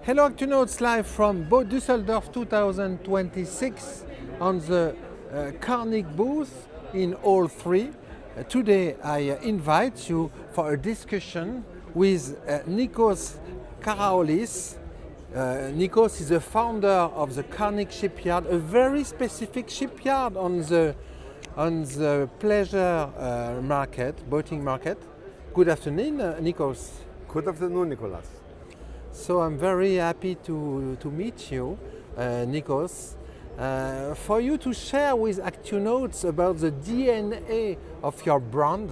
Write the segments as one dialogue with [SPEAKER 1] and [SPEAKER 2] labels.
[SPEAKER 1] Hello ActuNautique live from Boat Düsseldorf 2026 on the Karnic booth in Hall 3. Today I invite you for a discussion with Nicos Karaolis. Nikos is the founder of the Karnic shipyard, a very specific shipyard on the pleasure market, boating market. Good afternoon, Nikos.
[SPEAKER 2] Good afternoon, Nicolas.
[SPEAKER 1] So I'm very happy to meet you, Nikos, for you to share with ActuNautique about the DNA of your brand,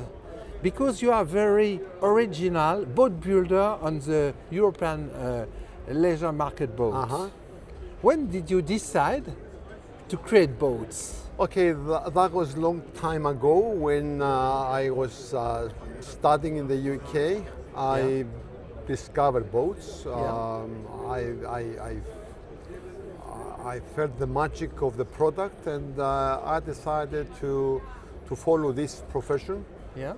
[SPEAKER 1] because you are very original boat builder on the European leisure market boats. When did you decide to create boats?
[SPEAKER 2] Okay, that was a long time ago when I was studying in the UK. I discovered boats. I felt the magic of the product, and I decided to follow this profession.
[SPEAKER 1] Yeah.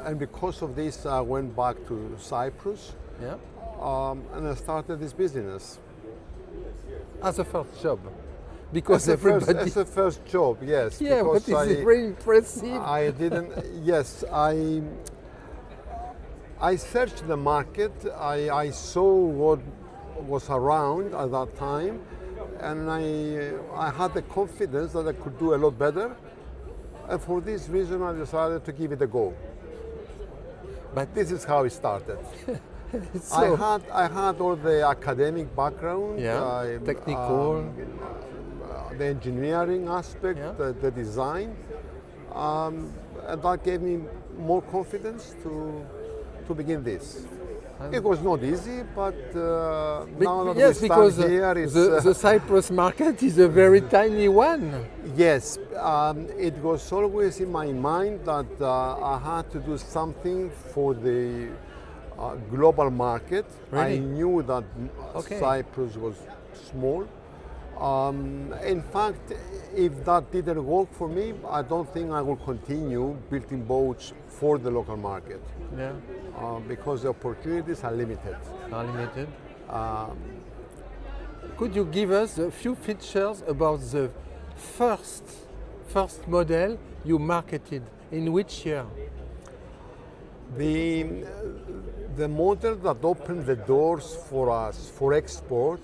[SPEAKER 2] And because of this, I went back to Cyprus.
[SPEAKER 1] Yeah.
[SPEAKER 2] And I started this business.
[SPEAKER 1] As a first job, because
[SPEAKER 2] as a first job, yes.
[SPEAKER 1] Yeah, but it's very impressive.
[SPEAKER 2] I didn't. Yes, I searched the market. I saw what was around at that time, and I had the confidence that I could do a lot better. And for this reason, I decided to give it a go. But this is how it started.
[SPEAKER 1] So,
[SPEAKER 2] I had all the academic background,
[SPEAKER 1] technical,
[SPEAKER 2] the engineering aspect, the design, and that gave me more confidence to begin this. It was not easy, but now that we stand here, it's
[SPEAKER 1] the Cyprus market is a very tiny one.
[SPEAKER 2] Yes, it was always in my mind that I had to do something for the global market.
[SPEAKER 1] Really?
[SPEAKER 2] I knew that Cyprus was small. In fact, if that didn't work for me, I don't think I will continue building boats for the local market.
[SPEAKER 1] Yeah.
[SPEAKER 2] Because the opportunities are limited.
[SPEAKER 1] Could you give us a few features about the first model you marketed? In which year?
[SPEAKER 2] The model that opened the doors for us for export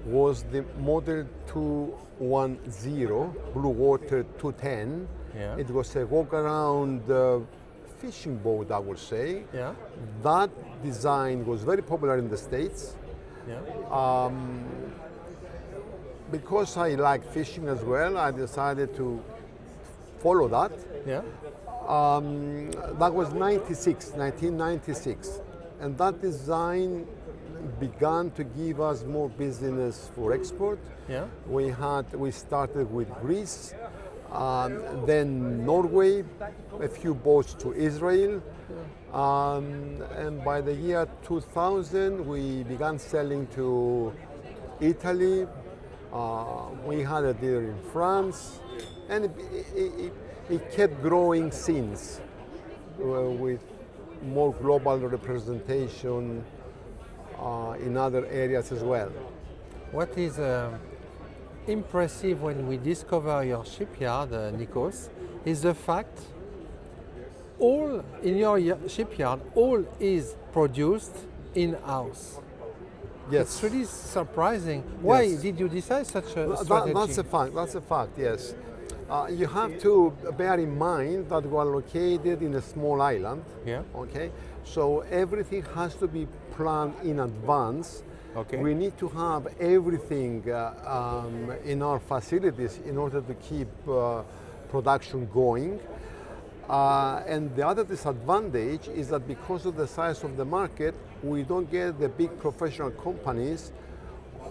[SPEAKER 2] was the model 210, Bluewater 210.
[SPEAKER 1] Yeah.
[SPEAKER 2] It was a walk-around fishing boat, I would say.
[SPEAKER 1] Yeah.
[SPEAKER 2] That design was very popular in the States.
[SPEAKER 1] Yeah.
[SPEAKER 2] Because I like fishing as well, I decided to follow that.
[SPEAKER 1] Yeah.
[SPEAKER 2] That was 1996, and that design began to give us more business for export.
[SPEAKER 1] Yeah.
[SPEAKER 2] We started with Greece, then Norway, a few boats to Israel, and by the year 2000 we began selling to Italy. We had a dealer in France, and it kept growing since, with more global representation in other areas as well.
[SPEAKER 1] What is impressive when we discover your shipyard, Nikos, is the fact all in your shipyard, all is produced in-house.
[SPEAKER 2] Yes.
[SPEAKER 1] It's really surprising. Why did you decide such a strategy?
[SPEAKER 2] That's a fact, yes. You have to bear in mind that we are located in a small island.
[SPEAKER 1] Yeah.
[SPEAKER 2] Okay. So everything has to be planned in advance.
[SPEAKER 1] Okay.
[SPEAKER 2] We need to have everything in our facilities in order to keep production going. And the other disadvantage is that because of the size of the market, we don't get the big professional companies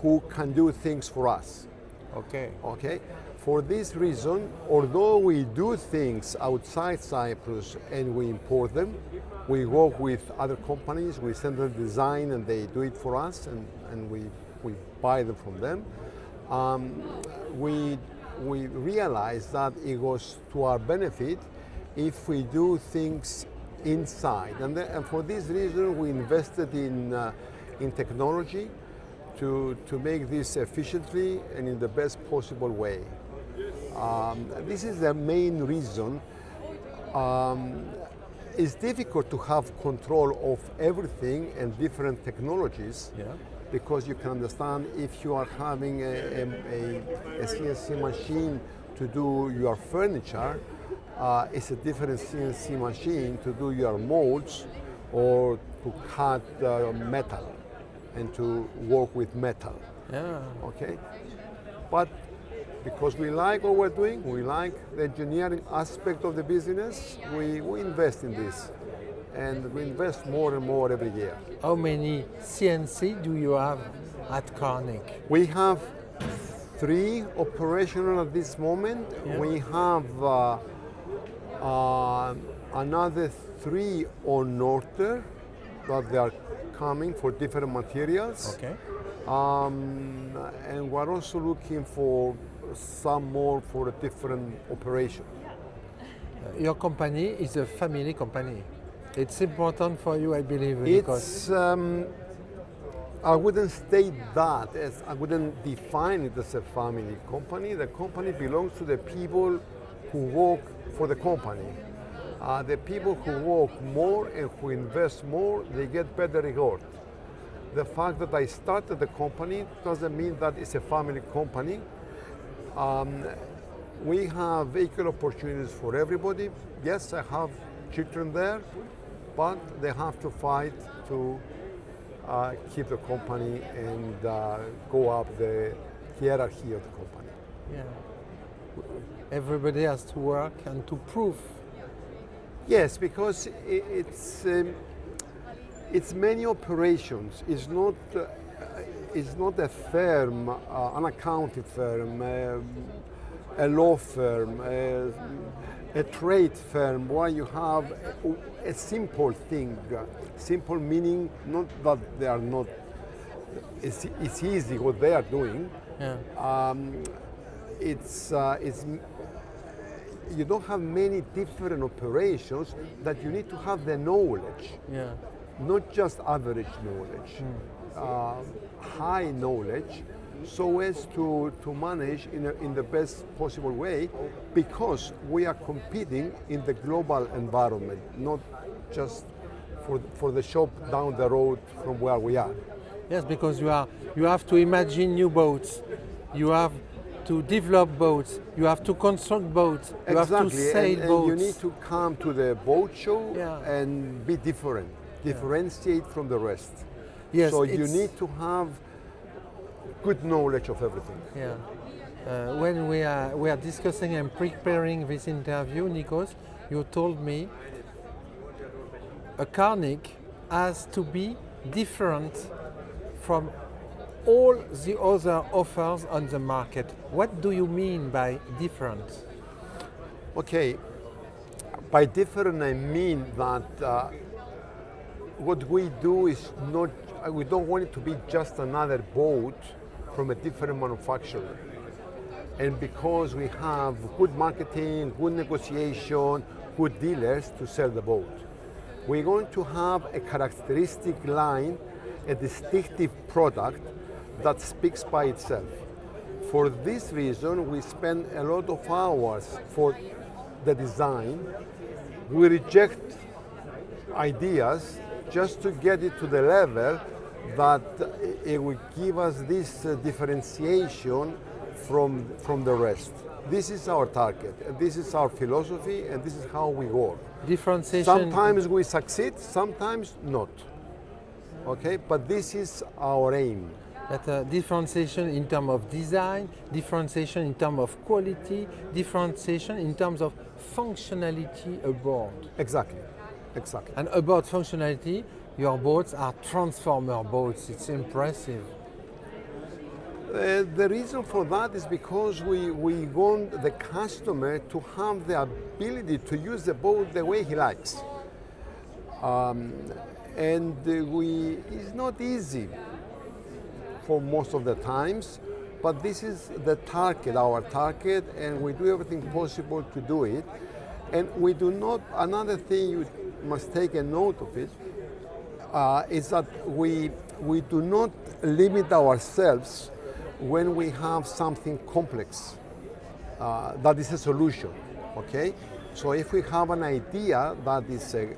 [SPEAKER 2] who can do things for us.
[SPEAKER 1] Okay.
[SPEAKER 2] Okay. For this reason, although we do things outside Cyprus and we import them, we work with other companies, we send them design and they do it for us, and we buy them from them. We realize that it goes to our benefit if we do things inside. And for this reason, we invested in in technology to make this efficiently and in the best possible way. This is the main reason. It's difficult to have control of everything and different technologies, because you can understand if you are having a CNC machine to do your furniture, it's a different CNC machine to do your molds or to cut metal and to work with metal. Okay, but because we like what we're doing, we like the engineering aspect of the business, we invest in this, and we invest more and more every year.
[SPEAKER 1] How many CNC do you have at Karnic?
[SPEAKER 2] We have 3 operational at this moment. We have another 3 on order that they are coming for different materials.
[SPEAKER 1] Okay.
[SPEAKER 2] And we're also looking for some more for a different operation.
[SPEAKER 1] Your company is a family company. It's important for you, I believe.
[SPEAKER 2] It's, I wouldn't state that, as I wouldn't define it as a family company. The company belongs to the people who work for the company. The people who work more and who invest more, they get better reward. The fact that I started the company doesn't mean that it's a family company. We have equal opportunities for everybody. Yes, I have children there, but they have to fight to keep the company and go up the hierarchy of the company.
[SPEAKER 1] Yeah. Everybody has to work and to prove.
[SPEAKER 2] Yes, because it's many operations. It's not a firm, an accounting firm, a law firm, a trade firm where you have a simple thing. Simple meaning not that they are not. It's easy what they are doing. It's you don't have many different operations that you need to have the knowledge. Not just average knowledge, high knowledge, so as to manage in the best possible way, because we are competing in the global environment, not just for the shop down the road from where we are.
[SPEAKER 1] Yes, because you have to imagine new boats, you have to develop boats, you have to construct boats, you have to sail boats.
[SPEAKER 2] And you need to come to the boat show and be different. Differentiate from the rest.
[SPEAKER 1] Yes,
[SPEAKER 2] so you need to have good knowledge of everything.
[SPEAKER 1] When we are discussing and preparing this interview, Nikos, you told me a Karnic has to be different from all the other offers on the market. What do you mean by different?
[SPEAKER 2] Okay, by different I mean that what we do is not, we don't want it to be just another boat from a different manufacturer. And because we have good marketing, good negotiation, good dealers to sell the boat, we're going to have a characteristic line, a distinctive product that speaks by itself. For this reason, we spend a lot of hours for the design. We reject ideas just to get it to the level that it will give us this differentiation from the rest. This is our target, and this is our philosophy, and this is how we work.
[SPEAKER 1] Differentiation.
[SPEAKER 2] Sometimes we succeed, sometimes not. Okay, but this is our aim.
[SPEAKER 1] But differentiation in terms of design, differentiation in terms of quality, differentiation in terms of functionality aboard.
[SPEAKER 2] Exactly. Exactly.
[SPEAKER 1] And about functionality, your boats are transformer boats. It's impressive.
[SPEAKER 2] The reason for that is because we want the customer to have the ability to use the boat the way he likes. It's not easy for most of the times, but this is the target, our target, and we do everything possible to do it. And we do not, another thing you must take a note of it, is that we do not limit ourselves when we have something complex. That is a solution, okay? So if we have an idea that is a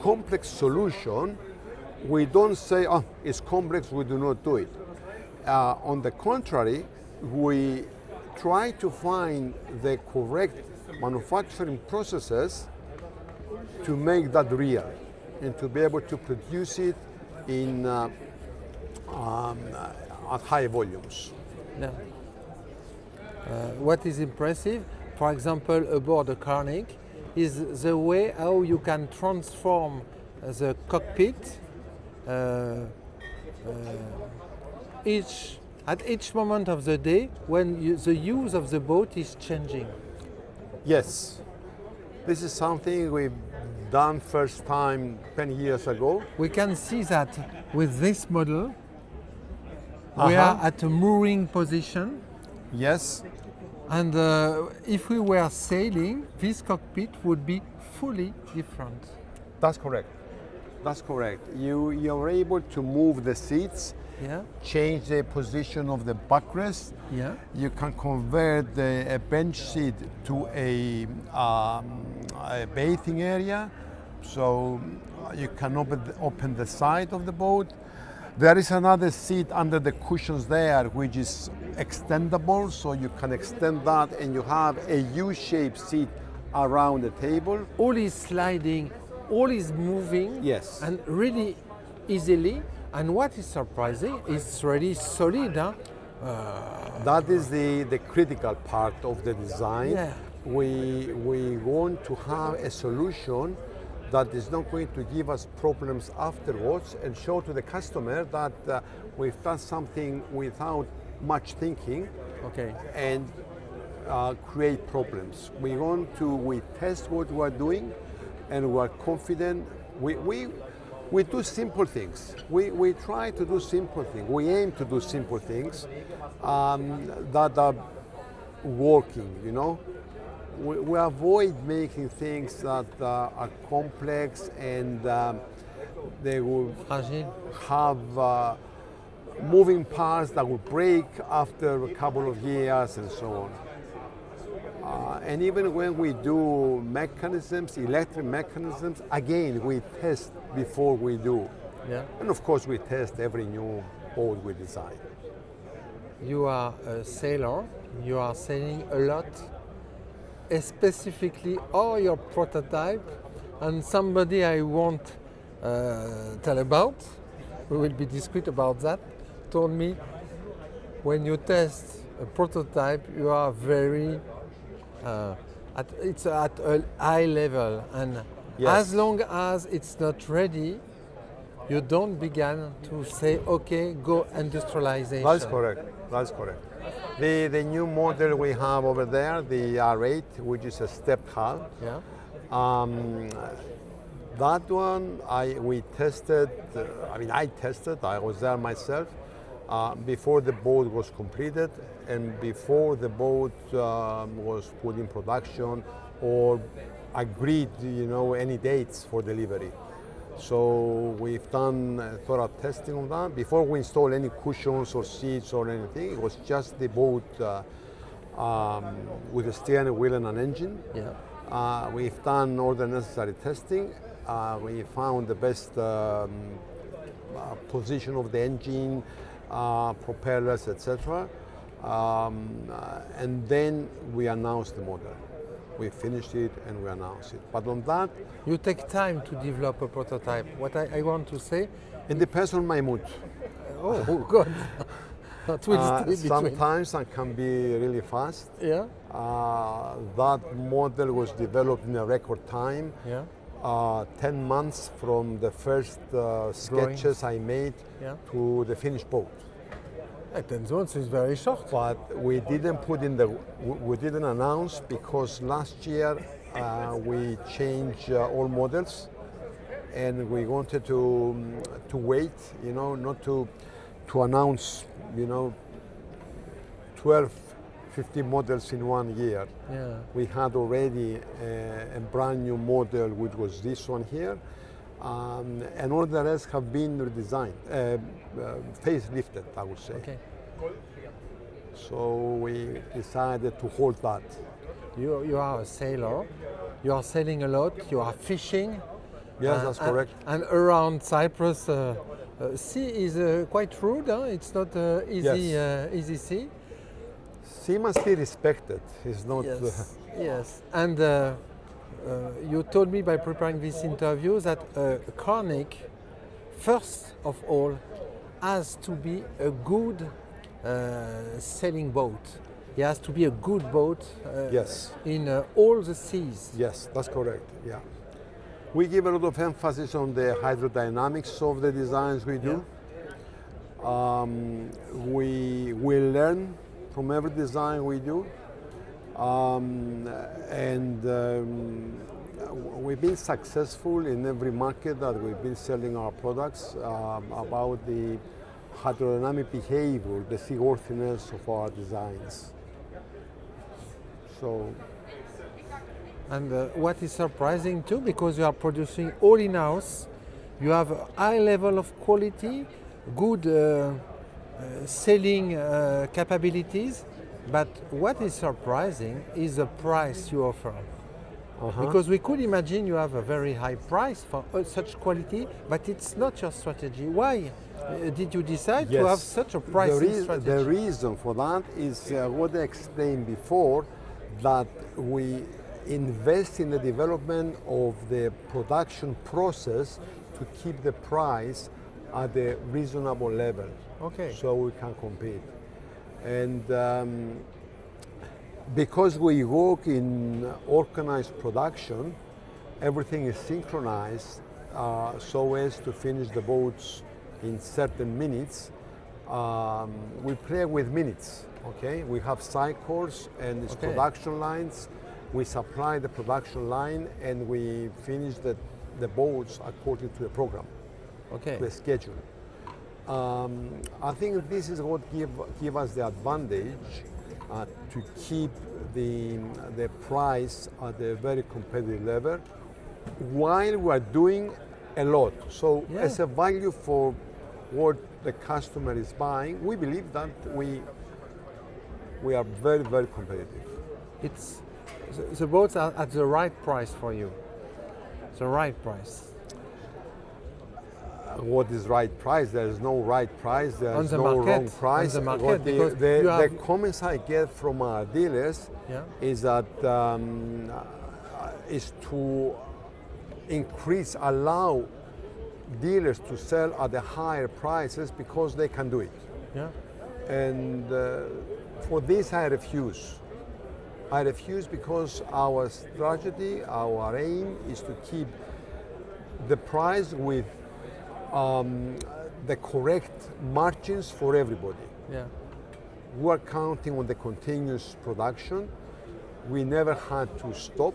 [SPEAKER 2] complex solution, we don't say, oh, it's complex, we do not do it. On the contrary, we try to find the correct manufacturing processes to make that real and to be able to produce it in at high volumes.
[SPEAKER 1] Yeah. What is impressive, for example, aboard a Karnic, is the way how you can transform the cockpit at each moment of the day when the use of the boat is changing.
[SPEAKER 2] Yes, this is something we've done first time 10 years ago.
[SPEAKER 1] We can see that with this model, we are at a mooring position.
[SPEAKER 2] Yes.
[SPEAKER 1] And if we were sailing, this cockpit would be fully different.
[SPEAKER 2] That's correct. That's correct. You're able to move the seats,
[SPEAKER 1] Yeah.
[SPEAKER 2] change the position of the backrest.
[SPEAKER 1] Yeah.
[SPEAKER 2] You can convert a bench seat to a bathing area, so you can open the side of the boat. There is another seat under the cushions there, which is extendable, so you can extend that and you have a U-shaped seat around the table.
[SPEAKER 1] All is sliding, all is moving,
[SPEAKER 2] Yes.
[SPEAKER 1] and really easily. And what is surprising, it's really solid. Huh?
[SPEAKER 2] That is the critical part of the design.
[SPEAKER 1] Yeah.
[SPEAKER 2] We want to have a solution that is not going to give us problems afterwards and show to the customer that we've done something without much thinking
[SPEAKER 1] Okay.
[SPEAKER 2] and create problems. We test what we're doing and we're confident. We do simple things. We try to do simple things. We aim to do simple things that are working, you know. We avoid making things that are complex and they will
[SPEAKER 1] Fragile.
[SPEAKER 2] have moving parts that will break after a couple of years and so on. And even when we do mechanisms, electric mechanisms, again, we test before we do.
[SPEAKER 1] Yeah.
[SPEAKER 2] And of course, we test every new boat we design.
[SPEAKER 1] You are a sailor, you are sailing a lot, specifically all your prototype, and somebody I won't tell about, we will be discreet about that, told me when you test a prototype you are very it's at a high level, and
[SPEAKER 2] Yes.
[SPEAKER 1] as long as it's not ready you don't begin to say okay, go industrialization.
[SPEAKER 2] That's correct. That's correct. The new model we have over there, the R8, which is a stepped hull.
[SPEAKER 1] Yeah.
[SPEAKER 2] That one we tested. I tested. I was there myself before the boat was completed and before the boat was put in production or agreed, any dates for delivery. So we've done thorough testing of that. Before we install any cushions or seats or anything, it was just the boat with a steering wheel and an engine.
[SPEAKER 1] Yeah.
[SPEAKER 2] We've done all the necessary testing. We found the best position of the engine, propellers, etc. And then we announced the model. We finished it and we announced it. But on that,
[SPEAKER 1] You take time to develop a prototype. What I want to say,
[SPEAKER 2] it depends on my mood.
[SPEAKER 1] oh God, that will stay between.
[SPEAKER 2] Sometimes I can be really fast.
[SPEAKER 1] Yeah,
[SPEAKER 2] That model was developed in a record time.
[SPEAKER 1] yeah,
[SPEAKER 2] 10 months from the first sketches I made
[SPEAKER 1] yeah.
[SPEAKER 2] to the finished boat.
[SPEAKER 1] 10 months is very short.
[SPEAKER 2] But we didn't we didn't announce because last year we changed all models, and we wanted to wait, not to announce, 12, 15 models in 1 year.
[SPEAKER 1] Yeah,
[SPEAKER 2] We had already a brand new model, which was this one here, and all the rest have been redesigned, facelifted, I would say.
[SPEAKER 1] Okay.
[SPEAKER 2] So we decided to hold that.
[SPEAKER 1] You are a sailor. You are sailing a lot. You are fishing.
[SPEAKER 2] Yes, that's correct.
[SPEAKER 1] And around Cyprus, sea is quite rude. Huh? It's not easy,
[SPEAKER 2] Yes.
[SPEAKER 1] easy sea.
[SPEAKER 2] Sea must be respected. It's not.
[SPEAKER 1] Yes. Yes. And you told me by preparing this interview that Karnic, first of all, has to be a good sailing boat. It has to be a good boat
[SPEAKER 2] Yes.
[SPEAKER 1] in all the seas.
[SPEAKER 2] Yes, that's correct. Yeah. We give a lot of emphasis on the hydrodynamics of the designs we do. We learn from every design we do. We've been successful in every market that we've been selling our products about the hydrodynamic behavior, the seaworthiness of our designs. So.
[SPEAKER 1] And what is surprising too, because you are producing all in-house, you have a high level of quality, good selling capabilities, but what is surprising is the price you offer. Because we could imagine you have a very high price for such quality, but it's not your strategy. Why did you decide to have such a pricing strategy?
[SPEAKER 2] The reason for that is what I explained before, that we invest in the development of the production process to keep the price at a reasonable level.
[SPEAKER 1] Okay.
[SPEAKER 2] So we can compete. And because we work in organized production, everything is synchronized so as to finish the boats in certain minutes. We play with minutes, okay? We have cycles and it's production lines. We supply the production line and we finish the boats according to the program, the schedule. I think this is what give us the advantage to keep the price at a very competitive level while we are doing a lot. So as a value for what the customer is buying, we believe that we are very, very competitive.
[SPEAKER 1] It's the boats are at the right price for you. The right price.
[SPEAKER 2] What is right price? There is no right price. There is no wrong price.
[SPEAKER 1] On the market,
[SPEAKER 2] the comments I get from our dealers is that is to allow dealers to sell at the higher prices because they can do it.
[SPEAKER 1] Yeah.
[SPEAKER 2] And for this I refuse. I refuse because our strategy, our aim is to keep the price with the correct margins for everybody.
[SPEAKER 1] Yeah.
[SPEAKER 2] We're counting on the continuous production. We never had to stop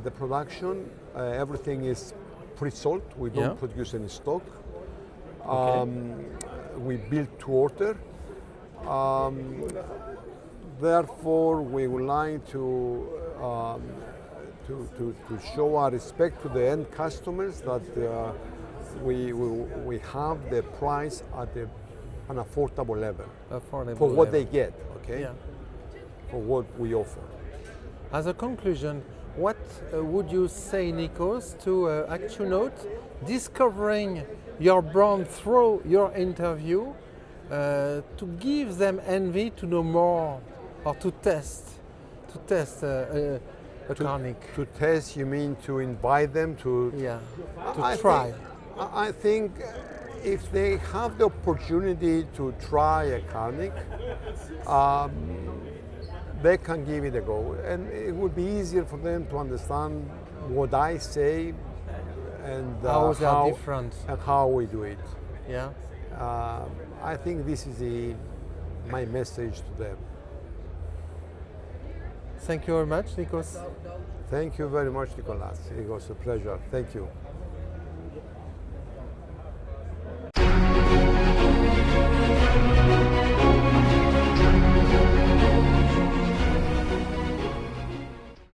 [SPEAKER 2] the production. Everything is pre-sold. We don't produce any stock. We build to order. Therefore, we would like to show our respect to the end customers that we have the price at an affordable level for what they get, for what we offer.
[SPEAKER 1] As a conclusion, what would you say, Nikos, to ActuNautique discovering your brand through your interview to give them envy to know more or to test a Karnic?
[SPEAKER 2] To test, you mean to invite them to?
[SPEAKER 1] Yeah, to try.
[SPEAKER 2] I think if they have the opportunity to try a Karnic, they can give it a go, and it would be easier for them to understand what I say and how we do it.
[SPEAKER 1] Yeah.
[SPEAKER 2] I think this is my message to them.
[SPEAKER 1] Thank you very much, Nikos.
[SPEAKER 2] Thank you very much, Nicolas. It was a pleasure. Thank you.